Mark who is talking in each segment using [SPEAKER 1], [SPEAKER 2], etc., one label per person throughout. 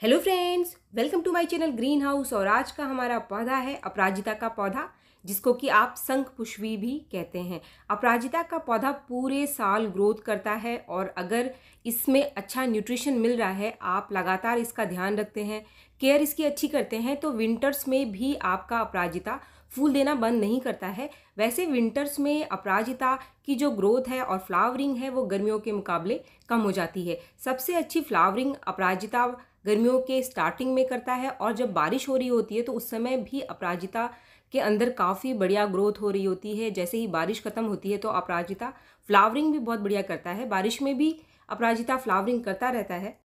[SPEAKER 1] Hello friends, welcome to my channel green house. और आज का हमारा पौधा है अपराजिता का पौधा, जिसको कि आप शंख पुष्पी भी कहते हैं। अपराजिता का पौधा पूरे साल ग्रोथ करता है और अगर इसमें अच्छा न्यूट्रिशन मिल रहा है, आप लगातार इसका ध्यान रखते हैं, केयर इसकी अच्छी करते हैं, तो विंटर्स में भी आपका अपराजिता फूल देना बंद नहीं करता है। वैसे विंटर्स में अपराजिता की जो ग्रोथ है और फ्लावरिंग है वो गर्मियों के मुकाबले कम हो जाती है। सबसे अच्छी फ्लावरिंग अपराजिता गर्मियों के स्टार्टिंग में करता है और जब बारिश हो रही होती है तो उस समय भी अपराजिता के अंदर काफ़ी बढ़िया ग्रोथ हो रही होती है। जैसे ही बारिश खत्म होती है तो अपराजिता फ्लावरिंग भी बहुत बढ़िया करता है। बारिश में भी अपराजिता फ्लावरिंग करता रहता है।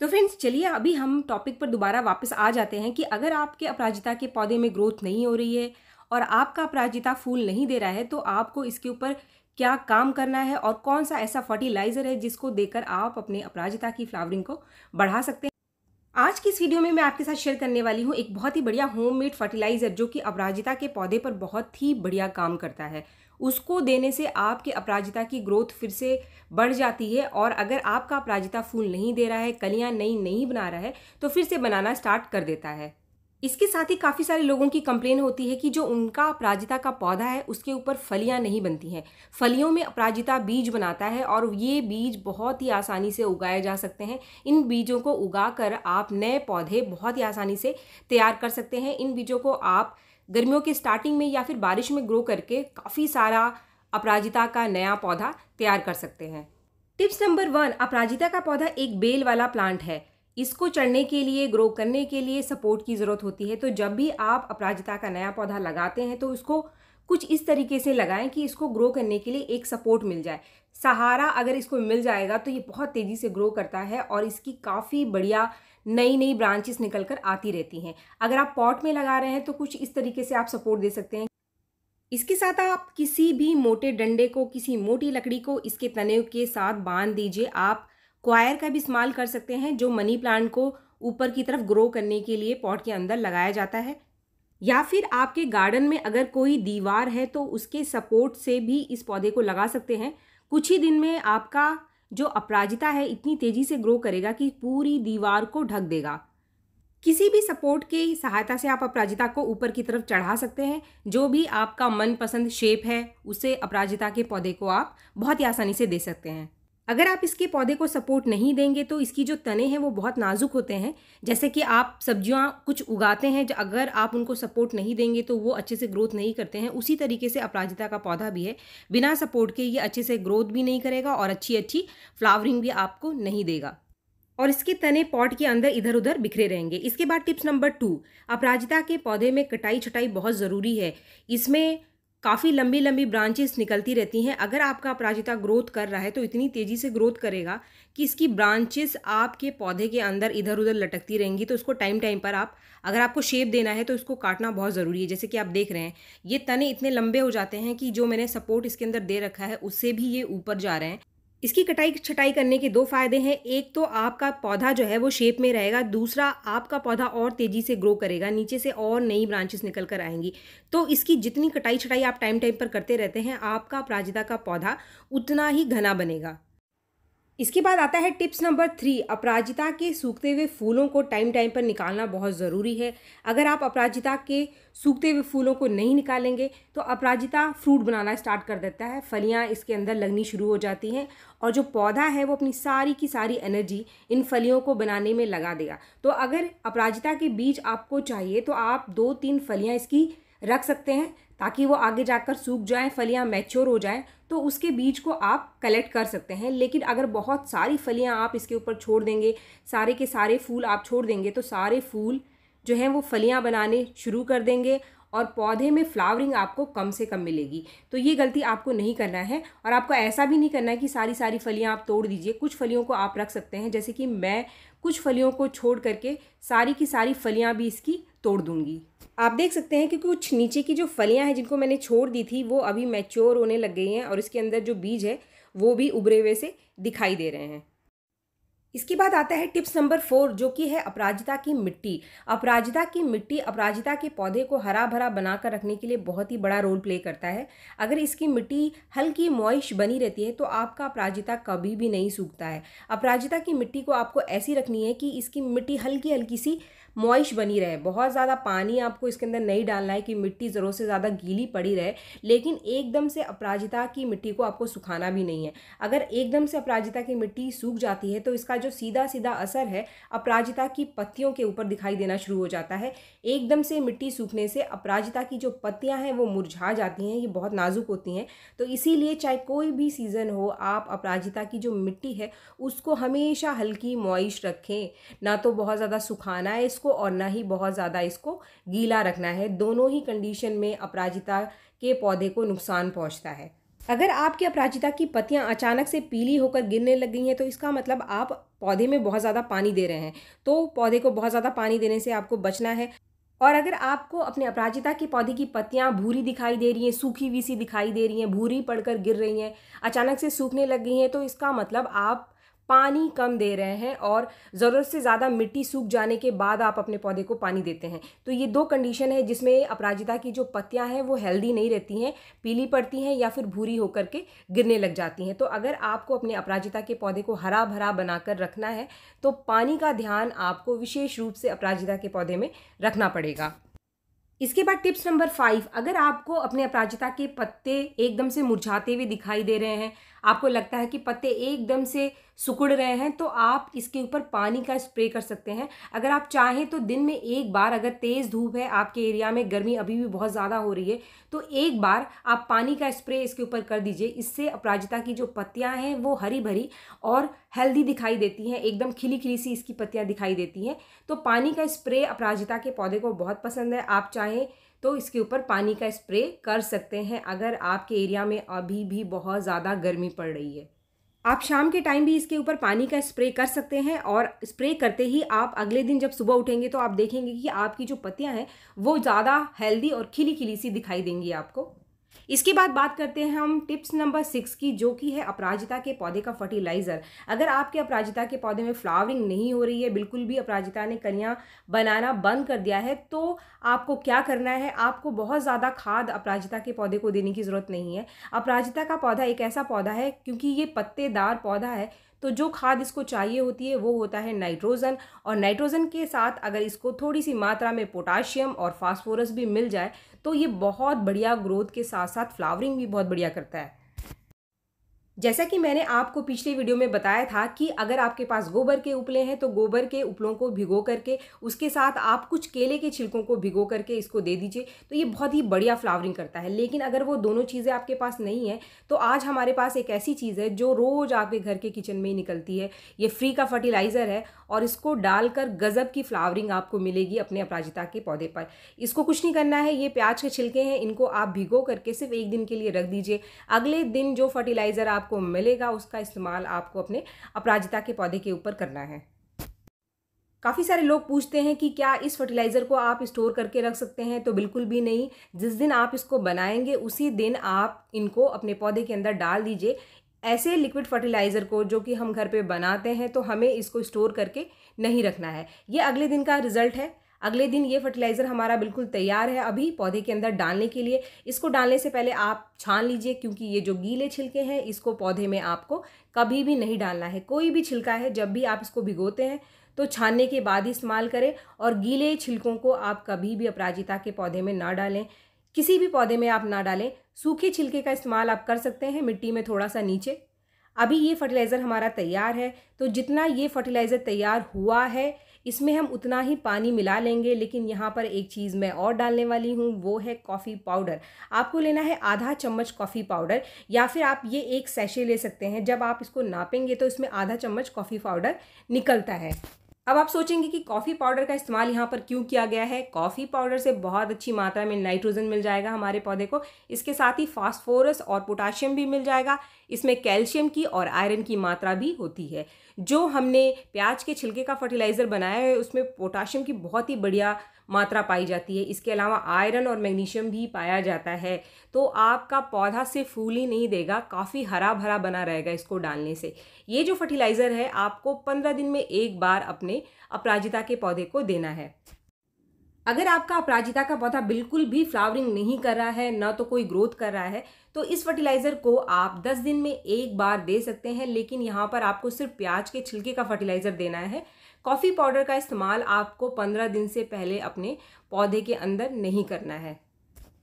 [SPEAKER 1] तो फ्रेंड्स, चलिए अभी हम टॉपिक पर दोबारा वापस आ जाते हैं कि अगर आपके अपराजिता के पौधे में ग्रोथ नहीं हो रही है और आपका अपराजिता फूल नहीं दे रहा है तो आपको इसके ऊपर क्या काम करना है और कौन सा ऐसा फर्टिलाइज़र है जिसको देकर आप अपने अपराजिता की फ्लावरिंग को बढ़ा सकते हैं। आज की इस वीडियो में मैं आपके साथ शेयर करने वाली हूँ एक बहुत ही बढ़िया होममेड फर्टिलाइज़र जो कि अपराजिता के पौधे पर बहुत ही बढ़िया काम करता है। उसको देने से आपके अपराजिता की ग्रोथ फिर से बढ़ जाती है और अगर आपका अपराजिता फूल नहीं दे रहा है, कलियाँ नई नहीं बना रहा है, तो फिर से बनाना स्टार्ट कर देता है। इसके साथ ही काफ़ी सारे लोगों की कंप्लेन होती है कि जो उनका अपराजिता का पौधा है उसके ऊपर फलियां नहीं बनती हैं। फलियों में अपराजिता बीज बनाता है और ये बीज बहुत ही आसानी से उगाए जा सकते हैं। इन बीजों को उगाकर आप नए पौधे बहुत ही आसानी से तैयार कर सकते हैं। इन बीजों को आप गर्मियों के स्टार्टिंग में या फिर बारिश में ग्रो करके काफ़ी सारा अपराजिता का नया पौधा तैयार कर सकते हैं। टिप्स नंबर 1, अपराजिता का पौधा एक बेल वाला प्लांट है। इसको चढ़ने के लिए, ग्रो करने के लिए सपोर्ट की ज़रूरत होती है। तो जब भी आप अपराजिता का नया पौधा लगाते हैं तो इसको कुछ इस तरीके से लगाएं कि इसको ग्रो करने के लिए एक सपोर्ट मिल जाए। सहारा अगर इसको मिल जाएगा तो ये बहुत तेज़ी से ग्रो करता है और इसकी काफ़ी बढ़िया नई नई ब्रांचेस निकल कर आती रहती हैं। अगर आप पॉट में लगा रहे हैं तो कुछ इस तरीके से आप सपोर्ट दे सकते हैं। इसके साथ आप किसी भी मोटे डंडे को, किसी मोटी लकड़ी को इसके तने के साथ बांध दीजिए। आप क्वायर का भी इस्तेमाल कर सकते हैं जो मनी प्लांट को ऊपर की तरफ ग्रो करने के लिए पॉट के अंदर लगाया जाता है। या फिर आपके गार्डन में अगर कोई दीवार है तो उसके सपोर्ट से भी इस पौधे को लगा सकते हैं। कुछ ही दिन में आपका जो अपराजिता है इतनी तेज़ी से ग्रो करेगा कि पूरी दीवार को ढक देगा। किसी भी सपोर्ट की सहायता से आप अपराजिता को ऊपर की तरफ चढ़ा सकते हैं। जो भी आपका मनपसंद शेप है उसे अपराजिता के पौधे को आप बहुत ही आसानी से दे सकते हैं। अगर आप इसके पौधे को सपोर्ट नहीं देंगे तो इसकी जो तने हैं वो बहुत नाजुक होते हैं। जैसे कि आप सब्जियां कुछ उगाते हैं, अगर आप उनको सपोर्ट नहीं देंगे तो वो अच्छे से ग्रोथ नहीं करते हैं। उसी तरीके से अपराजिता का पौधा भी है, बिना सपोर्ट के ये अच्छे से ग्रोथ भी नहीं करेगा और अच्छी अच्छी फ्लावरिंग भी आपको नहीं देगा और इसके तने पॉट के अंदर इधर उधर बिखरे रहेंगे। इसके बाद टिप्स नंबर 2, अपराजिता के पौधे में कटाई छटाई बहुत ज़रूरी है। इसमें काफ़ी लंबी लंबी ब्रांचेस निकलती रहती हैं। अगर आपका अपराजिता ग्रोथ कर रहा है तो इतनी तेज़ी से ग्रोथ करेगा कि इसकी ब्रांचेस आपके पौधे के अंदर इधर उधर लटकती रहेंगी। तो उसको टाइम टाइम पर आप, अगर आपको शेप देना है तो इसको काटना बहुत ज़रूरी है। जैसे कि आप देख रहे हैं ये तने इतने लंबे हो जाते हैं कि जो मैंने सपोर्ट इसके अंदर दे रखा है उससे भी ये ऊपर जा रहे हैं। इसकी कटाई छटाई करने के 2 फायदे हैं। एक तो आपका पौधा जो है वो शेप में रहेगा, दूसरा आपका पौधा और तेज़ी से ग्रो करेगा, नीचे से और नई ब्रांचेस निकल कर आएंगी। तो इसकी जितनी कटाई छटाई आप टाइम टाइम पर करते रहते हैं, आपका अपराजिता का पौधा उतना ही घना बनेगा। इसके बाद आता है टिप्स नंबर 3, अपराजिता के सूखते हुए फूलों को टाइम टाइम पर निकालना बहुत ज़रूरी है। अगर आप अपराजिता के सूखते हुए फूलों को नहीं निकालेंगे तो अपराजिता फ्रूट बनाना स्टार्ट कर देता है, फलियां इसके अंदर लगनी शुरू हो जाती हैं और जो पौधा है वो अपनी सारी की सारी एनर्जी इन फलियों को बनाने में लगा देगा। तो अगर अपराजिता के बीज आपको चाहिए तो आप 2-3 फलियाँ इसकी रख सकते हैं ताकि वो आगे जाकर सूख जाएं, फलियां मैच्योर हो जाएं तो उसके बीज को आप कलेक्ट कर सकते हैं। लेकिन अगर बहुत सारी फलियां आप इसके ऊपर छोड़ देंगे, सारे के सारे फूल आप छोड़ देंगे तो सारे फूल जो हैं वो फलियां बनाने शुरू कर देंगे और पौधे में फ्लावरिंग आपको कम से कम मिलेगी। तो ये गलती आपको नहीं करना है और आपको ऐसा भी नहीं करना है कि सारी सारी फलियां आप तोड़ दीजिए। कुछ फलियों को आप रख सकते हैं, जैसे कि मैं कुछ फलियों को छोड़ करके सारी की सारी फलियां भी इसकी तोड़ दूंगी। आप देख सकते हैं कि कुछ नीचे की जो फलियां हैं जिनको मैंने छोड़ दी थी वो अभी मैच्योर होने लग गई हैं और इसके अंदर जो बीज है वो भी उभरे हुए से दिखाई दे रहे हैं। इसके बाद आता है टिप्स नंबर 4, जो कि है अपराजिता की मिट्टी। अपराजिता की मिट्टी अपराजिता के पौधे को हरा भरा बनाकर रखने के लिए बहुत ही बड़ा रोल प्ले करता है। अगर इसकी मिट्टी हल्की मॉइस्ट बनी रहती है तो आपका अपराजिता कभी भी नहीं सूखता है। अपराजिता की मिट्टी को आपको ऐसी रखनी है कि इसकी मिट्टी हल्की हल्की सी मॉइस्ट बनी रहे। बहुत ज़्यादा पानी आपको इसके अंदर नहीं डालना है कि मिट्टी ज़रूरत से ज़्यादा गीली पड़ी रहे, लेकिन एकदम से अपराजिता की मिट्टी को आपको सुखाना भी नहीं है। अगर एकदम से अपराजिता की मिट्टी सूख जाती है तो इसका जो सीधा सीधा असर है अपराजिता की पत्तियों के ऊपर दिखाई देना शुरू हो जाता है। एकदम से मिट्टी सूखने से अपराजिता की जो पत्तियां हैं वो मुरझा जाती हैं, ये बहुत नाजुक होती हैं। तो इसीलिए चाहे कोई भी सीज़न हो, आप अपराजिता की जो मिट्टी है उसको हमेशा हल्की मॉइस्ट रखें। ना तो बहुत ज़्यादा सुखाना है इसको और ना ही बहुत ज़्यादा इसको गीला रखना है। दोनों ही कंडीशन में अपराजिता के पौधे को नुकसान पहुंचता है। अगर आपके अपराजिता की पत्तियां अचानक से पीली होकर गिरने लग गई हैं तो इसका मतलब आप पौधे में बहुत ज़्यादा पानी दे रहे हैं। तो पौधे को बहुत ज़्यादा पानी देने से आपको बचना है। और अगर आपको अपने अपराजिता के पौधे की पत्तियां भूरी दिखाई दे रही हैं, सूखी हुई सी दिखाई दे रही हैं, भूरी पड़कर गिर रही हैं, अचानक से सूखने लग गई हैं, तो इसका मतलब आप पानी कम दे रहे हैं और ज़रूरत से ज़्यादा मिट्टी सूख जाने के बाद आप अपने पौधे को पानी देते हैं। तो ये दो कंडीशन है जिसमें अपराजिता की जो पत्तियां हैं वो हेल्दी नहीं रहती हैं, पीली पड़ती हैं या फिर भूरी होकर के गिरने लग जाती हैं। तो अगर आपको अपने अपराजिता के पौधे को हरा भरा बनाकर रखना है तो पानी का ध्यान आपको विशेष रूप से अपराजिता के पौधे में रखना पड़ेगा। इसके बाद टिप्स नंबर 5, अगर आपको अपने अपराजिता के पत्ते एकदम से मुरझाते हुए दिखाई दे रहे हैं, आपको लगता है कि पत्ते एकदम से सिकुड़ रहे हैं, तो आप इसके ऊपर पानी का स्प्रे कर सकते हैं। अगर आप चाहें तो दिन में एक बार, अगर तेज़ धूप है, आपके एरिया में गर्मी अभी भी बहुत ज़्यादा हो रही है, तो एक बार आप पानी का स्प्रे इसके ऊपर कर दीजिए। इससे अपराजिता की जो पत्तियां हैं वो हरी भरी और हेल्दी दिखाई देती हैं, एकदम खिली खिली सी इसकी पत्तियां दिखाई देती हैं। तो पानी का स्प्रे अपराजिता के पौधे को बहुत पसंद है। आप चाहें तो इसके ऊपर पानी का स्प्रे कर सकते हैं अगर आपके एरिया में अभी भी बहुत ज़्यादा गर्मी पड़ रही है। आप शाम के टाइम भी इसके ऊपर पानी का स्प्रे कर सकते हैं और स्प्रे करते ही आप अगले दिन जब सुबह उठेंगे तो आप देखेंगे कि आपकी जो पत्तियां हैं वो ज़्यादा हेल्दी और खिली खिली सी दिखाई देंगी आपको। इसके बाद बात करते हैं हम टिप्स नंबर 6 की, जो कि है अपराजिता के पौधे का फर्टिलाइज़र। अगर आपके अपराजिता के पौधे में फ्लावरिंग नहीं हो रही है, बिल्कुल भी अपराजिता ने कलियां बनाना बंद कर दिया है, तो आपको क्या करना है, आपको बहुत ज़्यादा खाद अपराजिता के पौधे को देने की ज़रूरत नहीं है। अपराजिता का पौधा एक ऐसा पौधा है, क्योंकि ये पत्तेदार पौधा है, तो जो खाद इसको चाहिए होती है वो होता है नाइट्रोजन। और नाइट्रोजन के साथ अगर इसको थोड़ी सी मात्रा में पोटाशियम और फास्फोरस भी मिल जाए तो ये बहुत बढ़िया ग्रोथ के साथ साथ फ्लावरिंग भी बहुत बढ़िया करता है। जैसा कि मैंने आपको पिछले वीडियो में बताया था कि अगर आपके पास गोबर के उपले हैं तो गोबर के उपलों को भिगो करके उसके साथ आप कुछ केले के छिलकों को भिगो करके इसको दे दीजिए, तो ये बहुत ही बढ़िया फ्लावरिंग करता है। लेकिन अगर वो दोनों चीज़ें आपके पास नहीं है तो आज हमारे पास एक ऐसी चीज़ है जो रोज़ आपके घर के किचन में ही निकलती है। ये फ्री का फर्टिलाइज़र है और इसको डालकर गज़ब की फ्लावरिंग आपको मिलेगी अपने अपराजिता के पौधे पर। इसको कुछ नहीं करना है, ये प्याज के छिलके हैं, इनको आप भिगो करके सिर्फ एक दिन के लिए रख दीजिए। अगले दिन जो फर्टिलाइज़र आपको मिलेगा उसका इस्तेमाल आपको अपने अपराजिता के पौधे के ऊपर करना है। काफ़ी सारे लोग पूछते हैं कि क्या इस फर्टिलाइज़र को आप स्टोर करके रख सकते हैं, तो बिल्कुल भी नहीं। जिस दिन आप इसको बनाएंगे उसी दिन आप इनको अपने पौधे के अंदर डाल दीजिए। ऐसे लिक्विड फर्टिलाइज़र को जो कि हम घर पे बनाते हैं तो हमें इसको स्टोर करके नहीं रखना है। ये अगले दिन का रिजल्ट है। अगले दिन ये फर्टिलाइज़र हमारा बिल्कुल तैयार है अभी पौधे के अंदर डालने के लिए। इसको डालने से पहले आप छान लीजिए, क्योंकि ये जो गीले छिलके हैं इसको पौधे में आपको कभी भी नहीं डालना है। कोई भी छिलका है जब भी आप इसको भिगोते हैं तो छानने के बाद ही इस्तेमाल करें, और गीले छिलकों को आप कभी भी अपराजिता के पौधे में ना डालें, किसी भी पौधे में आप ना डालें। सूखे छिलके का इस्तेमाल आप कर सकते हैं मिट्टी में थोड़ा सा नीचे। अभी ये फर्टिलाइज़र हमारा तैयार है, तो जितना ये फर्टिलाइज़र तैयार हुआ है इसमें हम उतना ही पानी मिला लेंगे। लेकिन यहाँ पर एक चीज़ मैं और डालने वाली हूँ, वो है कॉफ़ी पाउडर। आपको लेना है आधा चम्मच कॉफ़ी पाउडर, या फिर आप ये एक सैशे ले सकते हैं। जब आप इसको नापेंगे तो इसमें आधा चम्मच कॉफ़ी पाउडर निकलता है। अब आप सोचेंगे कि कॉफ़ी पाउडर का इस्तेमाल यहाँ पर क्यों किया गया है। कॉफ़ी पाउडर से बहुत अच्छी मात्रा में नाइट्रोजन मिल जाएगा हमारे पौधे को, इसके साथ ही फास्फोरस और पोटाशियम भी मिल जाएगा। इसमें कैल्शियम की और आयरन की मात्रा भी होती है। जो हमने प्याज के छिलके का फर्टिलाइज़र बनाया है उसमें पोटाशियम की बहुत ही बढ़िया मात्रा पाई जाती है। इसके अलावा आयरन और मैग्नीशियम भी पाया जाता है। तो आपका पौधा सिर्फ फूल ही नहीं देगा, काफ़ी हरा भरा बना रहेगा इसको डालने से। ये जो फर्टिलाइज़र है आपको 15 दिन में एक बार अपने अपराजिता के पौधे को देना है। अगर आपका अपराजिता का पौधा बिल्कुल भी फ्लावरिंग नहीं कर रहा है, ना तो कोई ग्रोथ कर रहा है, तो इस फर्टिलाइज़र को आप 10 दिन में एक बार दे सकते हैं। लेकिन यहाँ पर आपको सिर्फ प्याज के छिलके का फर्टिलाइज़र देना है। कॉफ़ी पाउडर का इस्तेमाल आपको 15 दिन से पहले अपने पौधे के अंदर नहीं करना है।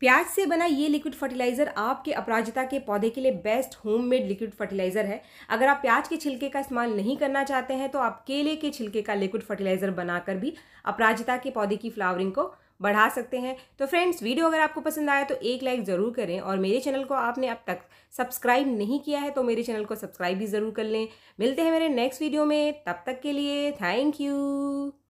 [SPEAKER 1] प्याज से बना ये लिक्विड फर्टिलाइज़र आपके अपराजिता के पौधे के लिए बेस्ट होममेड लिक्विड फर्टिलाइज़र है। अगर आप प्याज के छिलके का इस्तेमाल नहीं करना चाहते हैं तो आप केले के छिलके का लिक्विड फर्टिलाइज़र बनाकर भी अपराजिता के पौधे की फ्लावरिंग को बढ़ा सकते हैं। तो फ्रेंड्स, वीडियो अगर आपको पसंद आया तो एक लाइक ज़रूर करें, और मेरे चैनल को आपने अब तक सब्सक्राइब नहीं किया है तो मेरे चैनल को सब्सक्राइब भी ज़रूर कर लें। मिलते हैं मेरे नेक्स्ट वीडियो में, तब तक के लिए थैंक यू।